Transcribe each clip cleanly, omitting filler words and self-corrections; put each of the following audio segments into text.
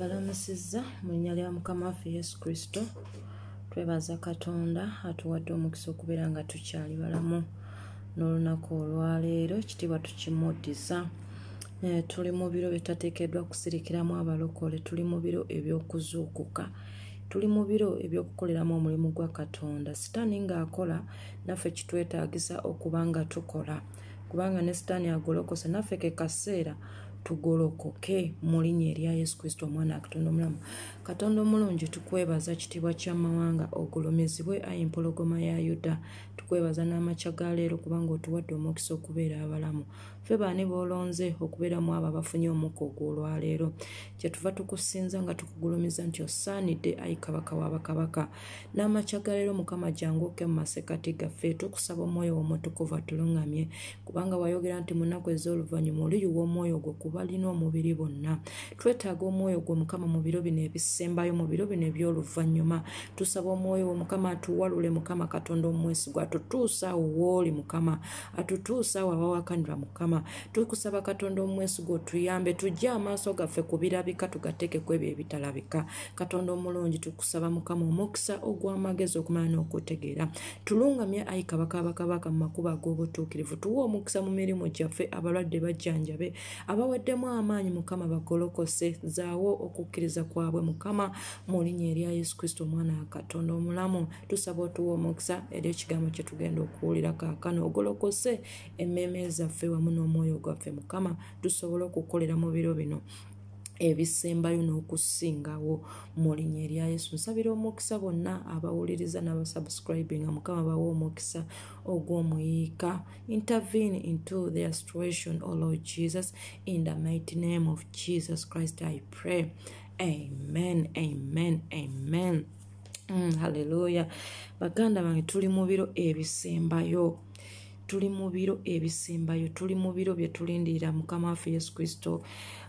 Mbalamusizza mu linnya lya Mukama waffe Yesu Kristo. Twebaza Katonda atuwadde omukisa okubeera nga tukyali balamu n'olunaku olwaleero ekitiibwa tukimuddiza. Tuli mu biro bitateekeddwa kusirikiramu abalokole, tuli mu biro eby'okuzuukuka, tuli mu biro eby'okukoleramu omulimu gwa Katonda. Sitaani ng'akola naffe kitwetaagisa okuba nga tukola, kubanga ne sitaani agolokosa naffe ke kaseera tugolokoke mu linnya erya Yesu Kristo omwana wa Katonda omulamu. Katonda omulungi, tukwebaza kitiibwa ky'amawanga, ogulumizibwe ayi empologoma ya Yuda. Tukwebaza n'amakya ga leero kubanga otuwadde omukisa okubeera abalamu. Ffe baani boolonze okubeeramu abo abafunye omukka ogw'olwaleero. Kyetuva tukusinza nga tukugulumiza nti osaanidde ayi kabaka wa bakabaka. N'amakya ga leero Mukama jangu okke mu masekkati gaffe. Tukusaba omwoyo w'omutukuvu atulungamye, kubanga wayogera nti mu nnaku ez'oluvannyuma oliyuwa omwoyo gwo ku balina omubiri bonna. Twetaaga omwoyo gwo Mukama mu biro bino ebisembayo, mu biro bino eby'oluvannyuma. Tusaba omwoyo wo Mukama atuwalule Mukama Katonda omwesigwa, atutuusa awo w'oli Mukama, atutuusa awo abawakanirwa Mukama. Tukusaba Katonda omwesigwa otuyambe, tujje amaaso gaffe ku birabika tugateekeko ebyo ebitalabika. Katonda omulungi, tukusaba Mukama omukisa ogw'amagezi okumanya n'okutegeera. Tulungamye ayi kabaka abakabaka mu makubo ag'obutuukirivu. Tuwe omukisa mu mirimu gyaffe, abalwadde bajjanjabe, abaweddemu amaanyi Mukama bagolokose. Zaawo okukkiriza kwabwe Mukama mu linnya erya Yesu Kristo omwana wa Katonda omulamu. Tusaba otuwe omukisa eri ekigambo kye tugenda okuwulira kaakano. Ogolokose emmeeme zaffe wamu n'omwoyo gwaffe Mukama, tusobole okukolera mu biro bino ebisembayo n'okusingawo mu linnya erya Yesu. Nsabira omukisa bonna abawuliriza n'abasubscribinga Mukama bawe omukisa ogw'omuyiika. Intervene into their situation, O Lord Jesus, in the mighty name of Jesus Christ I pray. Amen, amen, amen. Hallelujah. Baganda bange, tuli mu biro ebisembayo. Tuli mu biro ebisembayo, tuli mu biro bye tulindirira Mukama waffe Yesu Kristo.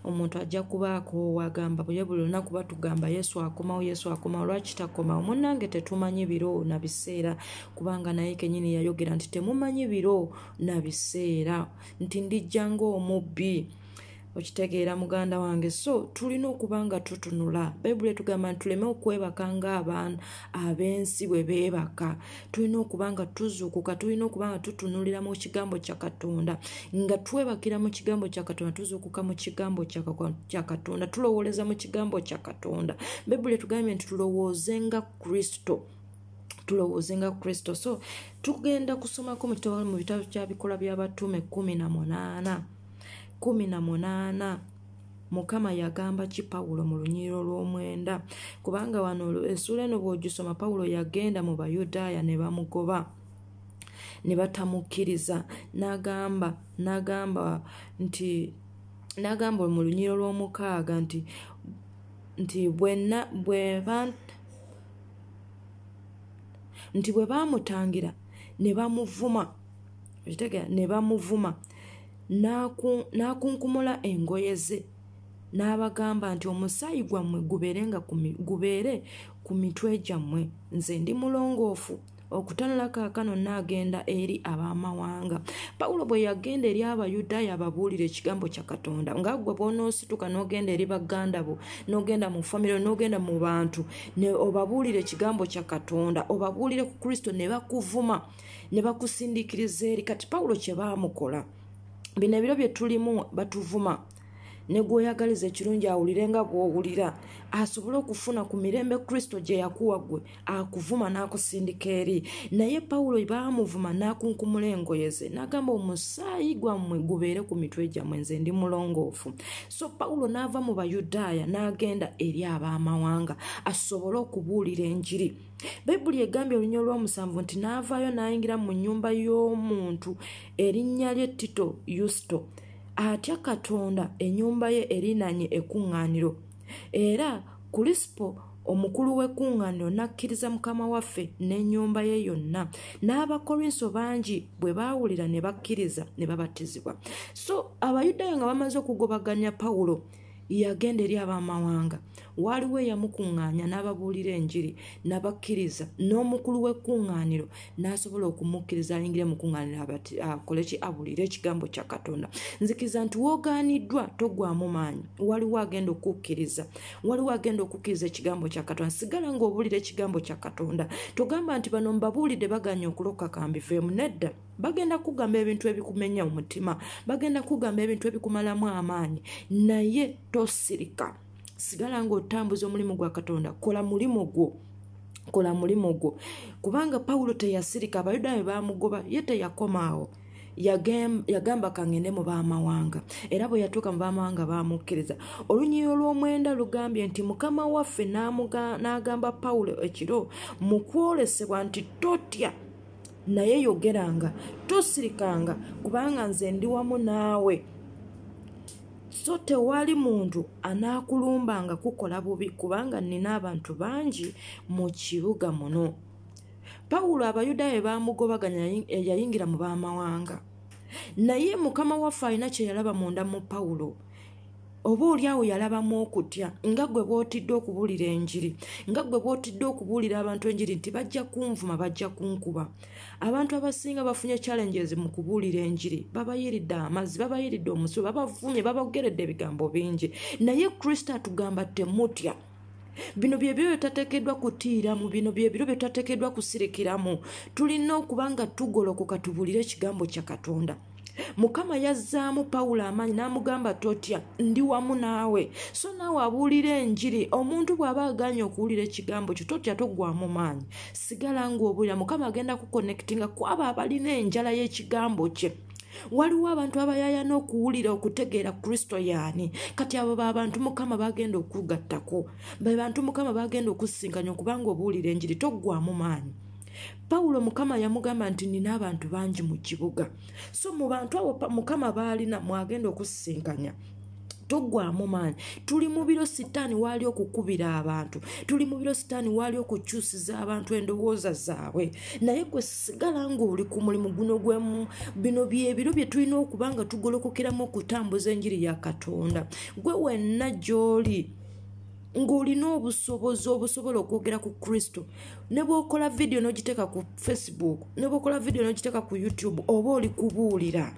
Omuntu ajja kubaako wagamba buli lunaku batugamba Yesu akomawo, Yesu akomawo. Lwaki takomawo? Munnange tetumanyi biro na biseera, kubanga naye kennyini yayogera nti temumanyi biro na biseera, nti ndijja ng'omubbi. Okitegeera muganda wange? So tulina okuba nga tutunula. Bayibuli etugamba nti tuleme okwebaka ng'abaana ab'ensi bwe beebaka. Tulina okuba nga tuzuukuka, tulina okuba nga tutunulira mu kigambo kya Katonda, nga twebakira mu kigambo kya Katonda, tuzuukuka mu kigambo kya Katonda, tulowooleza mu kigambo kya Katonda. Bayibuli etugambye nti tulowoozenga Kristo, tulowoozenga Kristo. So tugenda kusomako mu bitabo kya Bikola by'Abatume 18. Mukama yagamba ki Pawulo mu lunyiriro lw'omwenda? Kubanga wano essula eno bw'ogisoma, Pawulo yagenda mu Bayudaaya ne bamugoba, ne batamukkiriza. N'agamba mu lunyiriro lw'omukaaga nti bwe baamutangira ne bamuvuma, ne bamuvuma, n'akunkumula engoye ze, n'abagamba nti omusaayi gwammwe gubeere ku mitwe gyammwe, nze ndi mulongoofu okutanula kaakano n'agenda eri ab'amawanga. Pawulo bwe yagenda eri Abayudaaya ababuulira ekigambo kya Katonda, nga gwe bw'onoosituka n'ogenda eri baganda bo, n'ogenda mu famire, n'ogenda mu bantu, ne obabuulira ekigambo kya Katonda, obabuulire ku Kristo, ne bakuvuma, ne bakusindiikiriza eri. Kati Pawulo kye baamukola, bino ebiro bye tulimu batuvuma, ne gw'oyagaliza ekirungi awulire nga bw'owulira, asobole okufuna ku mirembe Kristo gye yakuwa gwe, akuvuma n'akusindika eri. Naye Pawulo baamuvuma n'akunkumula engoye ze, n'agamba omusaayi gwammwe gubeere ku mitwe gyammwe, nze ndi mulongoofu. So Pawulo n'ava mu Bayudaaya n'agenda eri ab'amawanga asobole okubuulira enjiri. Bayibuli egambye olunya olw'omusanvu nti n'avaayo n'ayingira mu nnyumba y'omuntu erinnya lye Tito Yusto, atya Katonda, ennyumba ye erinanye ekkuŋŋaaniro. Era Kulispo omukulu w'ekkuŋŋaaniro n'akkiriza Mukama waffe n'ennyumba ye yonna. N'Abakorinso bangi bwe baawulira ne bakkiriza ne babatizibwa. So Abayudaaya nga bamaze okugobaganya Pawulo, yagenda eri abamawanga waliwo eyamukuŋŋaanya n'ababuulira enjiri n'abakkiriza n'omukulu w'ekkuŋŋaaniro n'asobola okumukkiriza ayingire mu kuŋŋaaniro akoleki abuulire ekigambo kya Katonda. Nzikiriza nti woogaaniddwa toggwamu maanyi, waliwo agenda okukkiriza, waliwo agenda okukkiriza ekigambo kya Katonda. Sigala ng'obuulira ekigambo kya Katonda. Togamba nti bano mbabuulidde baganya okuloka kambifeemu. Nedda, bagenda kugamba ebintu ebikumenya omutima, bagenda kugamba ebintu ebikumalamu amaanyi, naye tosirika. Sigala ng'otambuza omulimu gwa Katonda. Kola mulimu gwo, kubanga Pawulo teyasirika. Abayudaaya baamugoba, ye teyakomaawo. Yagamba kangende mu baamawanga, era bwe yatuuka mu baamawanga baamukkiriza. Olunyiiro lw'omwenda lugambye nti Mukama waffe n'agamba Pawulo ekiro mu kwolesebwa nti totya, naye yogeranga, tosirikanga, kubanga nze ndi wamu naawe. So tewali muntu anaakulumbanga kukola bubi, kubanga nina abantu bangi mu kibuga muno. Pawulo Abayudaaya baamugobaganya yayingira mu baamawanga, naye Mukama waffe alina kye yalaba munda mu Pawulo. Oba oliawo yalabamu okutya, nga gwe bw'otidde okubuulira enjiri, nga gwe bw'otidde okubuulira abantu enjiri nti bajja kunvuma, bajja kunkuba. Abantu abasinga bafunye challenges mu kubuulira enjiri, babayiridde amazzi, babayiridde omusu, babavumye, babogeredde ebigambo bingi, naye Kristo atugamba temutya. Bino bye biro bitateekeddwa kutiiramu, bino bye biro bitateekeddwa kusirikiramu. Tulina okuba nga tugolokoka tubuulire ekigambo kya Katonda. Mukama yazzaamu Pawulo amaanyi n'amugamba totya, ndi wamu naawe. So naawe abuulira enjiri. Omuntu bw'aba aganye okuwulira ekigambo kyo totya, toggwamu maanyi. Sigala ng'obuulira. Mukama agenda kuconnectinga kwabo abalina enjala y'ekigambo kye. Waliwo abantu abayaayana okuwulira okutegeera Kristo yaani. Kati abo abantu Mukama bagenda okugattako. Be bantu Mukama bagenda okusinkanya okubanga obuulira enjiri, toggwamu maanyi. Pawulo Mukama yamugamba nti nina abantu bangi mu kibuga. So mu bantu abo Mukama baalina mwagenda okusisinkanya. Toggwamu maanyi. Tuli mu biro Sitaani wali okukubira abantu. Tuli mu biro Sitaani wali okukyusiza abantu endowooza zaabwe. Naye gwe sigala ng'oli ku mulimu guno gwemu. Bino byebiro bye tulina okuba nga tugolokokeramu okutambuza enjiri ya Katonda. Gwe wenna gy'oli ng'olina obusobozi obusobola okwogera ku Kristo. Ne bw'okola vidiyo n'ogiteeka ku Facebook, ne bw'okola vidiyo n'ogiteeka ku YouTube, oba oli kubuulira.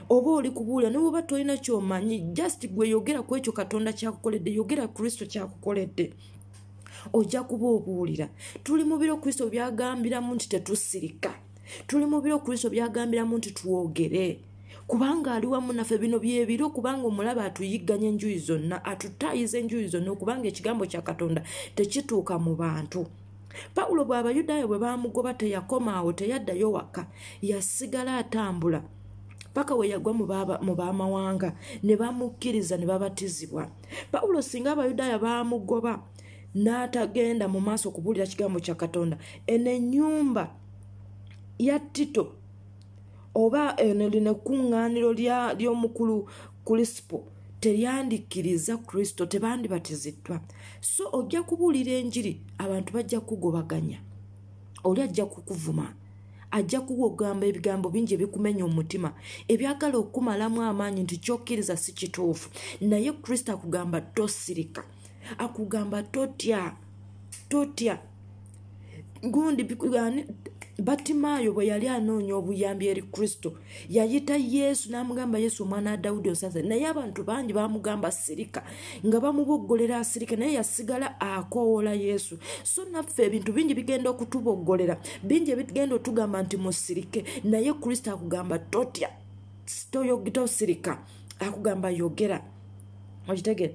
Ne bw'oba tolina ky'omanyi, just gwe yogera ku ekyo Katonda kyakukoledde, yogera Kristo kyakukoledde. Ojja kuba obuulira. Tuli mu biro Kristo byagambiramu nti tetusirika. Tuli mu biro Kristo byagambiramu nti twogere. Kubanga ali wamu naffe. Bino byebiro kubanga omulaba atuyigganya enjuyi zonna, atutaayiza enjuyi zonna, okubanga ekigambo kya Katonda tekituuka mu bantu. Pawulo bw'Abayudaaya bwe baamugoba teyakomaawo, teyaddayo waka, yasigala atambula paka we yagwa mu baamawanga, ne bamukkiriza ne babatizibwa. Pawulo singa Abayudaaya baamugoba n'atagenda mu maaso okubuulira kigambo kya Katonda, eno ennyumba ya Tito oba lino ekkuŋŋaaniro ly'omukulu Kulispo teryandikkiriza Kristo, tebandibatiziddwa. So ojja kubuulira enjiri, abantu bajja kugobaganya. Oli ajja kukuvuma, ajja kugamba ebigambo bingi ebikumenya omutima, ebyagala okumalamu amaanyi nti kyokkiriza si kituufu. Naye Kristo akugamba tosirika, akugamba totya. Gundi Batimaayo bwe yali anoonya obuyambi eri Kristo, yayita Yesu n'amugamba Yesu omwana wa Dawudi onsaasire. Naye abantu bangi baamugamba sirika, nga bamuboggolera asirika, naye yasigala akoowola Yesu. So naffe ebintu bingi bigenda okutuboggolera, bingi ebigenda otugamba nti musirike, naye Kristo akugamba totya, tosirika, akugamba yogera. Okitegere?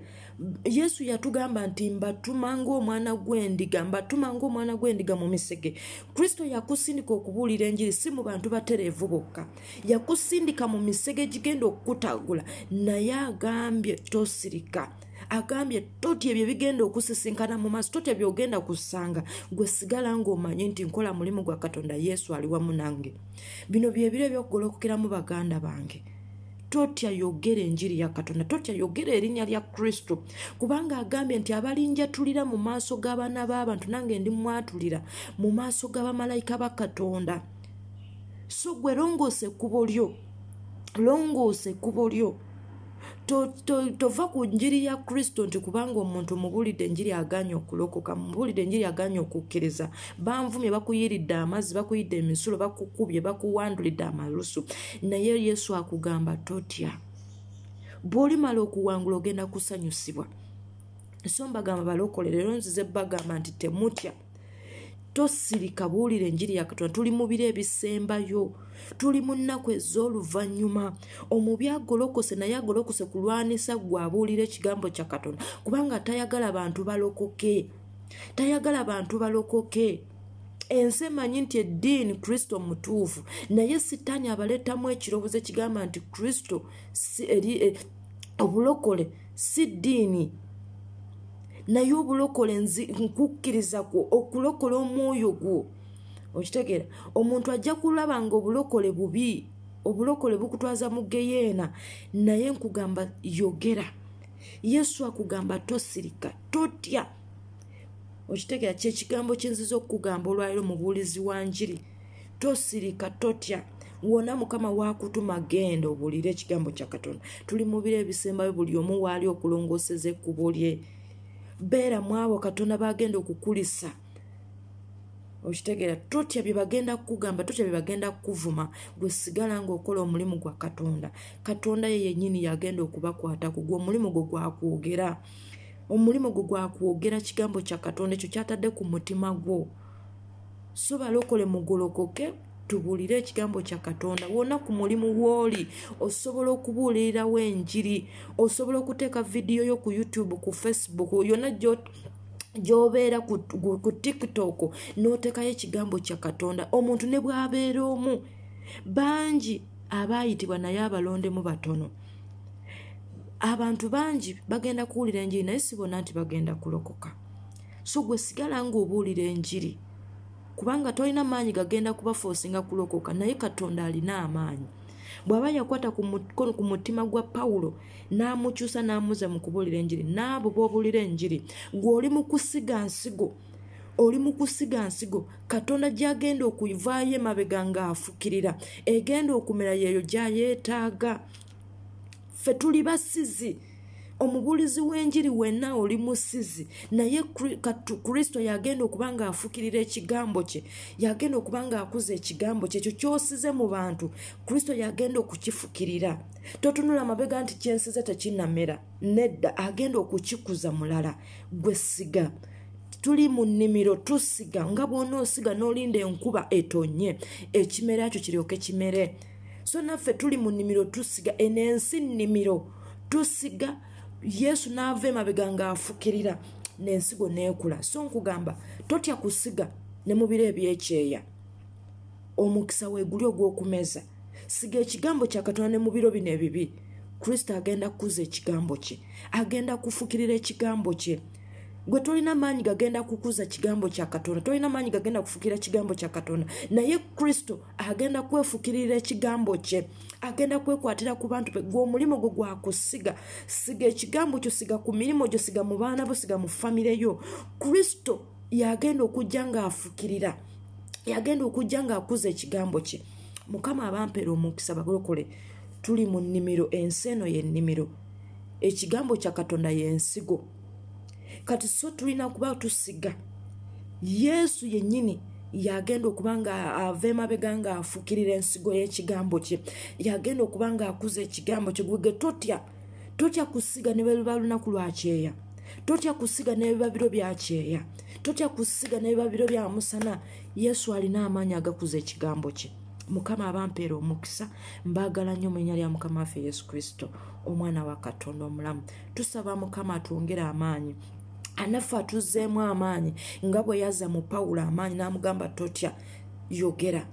Yesu yatugamba nti mbatuma ng'omwana gw'endiga mu misege. Kristo yakusindika okubuulira enjiri si mu bantu batereevu bokka, yakusindika mu misege gigenda okukutagula, naye agambye tosirika, agambye totya ebyo bigenda okusisinkana mu maaso, totya byogenda kusanga. Gwe sigala ng'omanyi nti nkola mulimu gwa Katonda, Yesu ali wamu nange. Bino byebiro ebyokugolokokeramu baganda bange. Totya yogera enjiri ya Katonda, totya yogera erinnya lya Kristo, kubanga agambye nti abalinjatulira mu maaso g'abaana b'abantu nange ndi mwatulira mu maaso g'abamalayika ba Katonda. So gwe longoose ekkubo lyo, tova ku njiri ya Kristo nti kubanga omuntu mubulidde enjiri aganya okulokoka, mubulidde enjiri aganya okukkiriza, banvumye bakuyiridde amazzi, bakuyidde emisulo, bakukubye, bakuwandulidde amalusu, naye Yesu akugamba totya. Bw'olimala okuwangula ogenda kusanyusibwa. So mbagamba balokole, leero nzize bagamba nti temutya. Tosirika, buulira enjiri ya Katonda. Tuli mu biro ebisembayo, tuli mu nnaku ez'oluvannyuma. Omubi agolokose naye agolokose kulwanisa gwe abuulira ekigambo kya Katonda, kubanga tayagala bantu balokoke, tayagala bantu balokoke. Ensi emanyi nti eddiini Kristo mutuufu, naye Sitaani abaleetamu ekirowoozo ekigamba nti Kristo obulokole si ddiini, naye obulokole nkukkiriza okulokola omwoyo gwo. Okitegeera, omuntu ajja kulaba nga obulokole bubi, obulokole bukutwaza mu geyeena, naye nkugamba yogera. Yesu akugamba tosirika, totya. Okitegeera, kyekigambo kyenziza okukugamba olwaliro mubuulizi wa njiri. Tosirika, totya. Wona Mukama wakutuma genda obuulire ekigambo kya Katonda. Tuli mu biro ebisembayo, buli omu waali okulongooseza ekkubo lye. Beera mwabo Katonda bagenda okukulisa. Okitegeera, totya bye bagenda kukugamba, totya bye bagenda kukuvuma, gwe sigala ng'okola omulimu gwa Katonda. Katonda ye yennyini yagenda okubakwata ku gwe, omulimu gwo gwakwogera. Omulimu gwo gwakwogera kigambo kya Katonda, ekyo kyatadde ku mutima gwo. So balokole mugolokoke, tubuulire ekigambo kya Katonda. Wonna ku mulimu w'oli osobola okubuulirirawo enjiri, osobola okuteeka vidiyo yo ku YouTube, ku Facebook, yonna gy'obeera ku TikTok, n'oteekayo ekigambo kya Katonda. Omuntu ne bw'abeera omu, bangi abaayitibwa naye abalondemu batono. Abantu bangi bagenda kuwulira enjiri naye si bonna nti bagenda kulokoka. So gwe sigala ng'obuulira enjiri, kubanga tolina maanyi gagenda kubafoosinga kulokoka, naye Katonda alina amaanyi. Bw'aba yakwata ku mutima gwa Pawulo n'amukyusa n'amuza mu kubuulira enjiri, n'abo b'obuulira enjiri, gwe oli mu kusiga nsigo, oli mu kusiga nsigo. Katonda gy'agenda okuvaayo emabega ng'afukirira, egenda okumera yeeyo gy'ayeetaaga. Ffe tuli basizi. Omubuulizi w'enjiri wenna oli musizi, naye Kristo yagenda okubanga afukirira ekigambo kye, yagenda okubanga akuza ekigambo kye. Ekyo kyosize mu bantu, Kristo yagenda okukifukirira. Totunula amabega nti kyensize tekinnamera, nedda, agenda okukikuza mulala. Gwe siga. Tuli mu nnimiro, tusiga nga bw'onoosiga n'olinda enkuba etonye, ekimera ekyo kiryoke kimere. So naffe tuli mu nnimiro, tusiga. Enensi nnimiro, tusiga. Yesu n'ava emabega ng'afukirira, n'ensigo n'ekula. So nkugamba totya kusiga ne mu biro ebyekyeya, omukisa weeguli ogw'okumeza. Siga ekigambo kya Katonda ne mu biro bino ebibi. Kristo agenda kukuza ekigambo kye, agenda kufukirira ekigambo kye. Gwe tolina maanyi gagenda kukuza kigambo kya Katonda, tolina maanyi gagenda kufukirira kigambo kya Katonda, naye Kristo agenda kwefukirira ekigambo kye, agenda kwekwatira ku bantu be. Gwe omulimu gwo gwakusiga. Siga ekigambo kyo, siga ku mirimu gyo, siga mu baana bo, siga mu famire yo. Kristo yagenda okujja ng'afukirira, yagenda okujja ng'akuza ekigambo kye. Mukama abampeera omukisa bagolokole. Tuli mu nnimiro, ensi eno ye nnimiro, ekigambo kya Katonda y'ensigo. Kati so tulina kuba tusiga. Yesu yennyini yagenda okubanga ava emabega ng'afukirira ensigo y'ekigambo kye, yagenda okubanga akuza ekigambo kye. Gwe totya kusiga ne bwe luba lunaku lwa kyeya, totya kusiga ne biba biro bya kyeya, totya kusiga ne biba biro bya musana. Yesu alina amaanyi agakuza ekigambo kye. Mukama abampeera omukisa, mbaagala nnyo mu linnya lya Mukama waffe Yesu Kristo, omwana wa Katonda omulamu. Tusaba Mukama atwongere amaanyi, anaffe atuzzeemu amaanyi nga bwe yazza mu Pawulo amaanyi n'amugamba totya, yogera.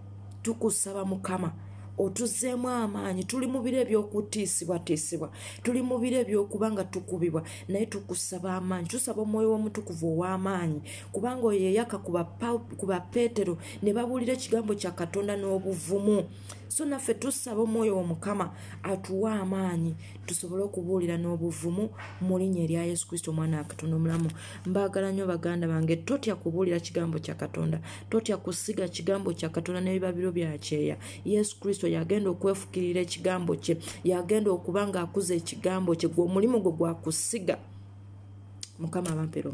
Tukusaba Mukama otuzzeemu amaanyi. Tuli mu biro eby'okutiisibwatiisibwa, tuli mu biro eby'okubanga tukubibwa, naye tukusaba amaanyi. Tusaba Omwoyo w'Omutukuvu ow'amaanyi, kubanga oyo yeyaka ku ba Peetero ne babuulira ekigambo kya Katonda n'obuvumu. So naffe tusaba Omwoyo w'Omukama atuwe amaanyi tusobole okubuulira n'obuvumu mu linnya erya Yesu Kristo omwana wa Katonda omulamu. Mbaagala nnyo baganda bange, totya kubuulira kigambo kya Katonda, totya kusiga kigambo kya Katonda n'ebiba biro bya kyeya. Yesu Kristo yagenda okwefukirira ekigambo kye, yagenda okuba ng'akuza ekigambo kye, gwe omulimu gwe gwakusiga. Mukama abampera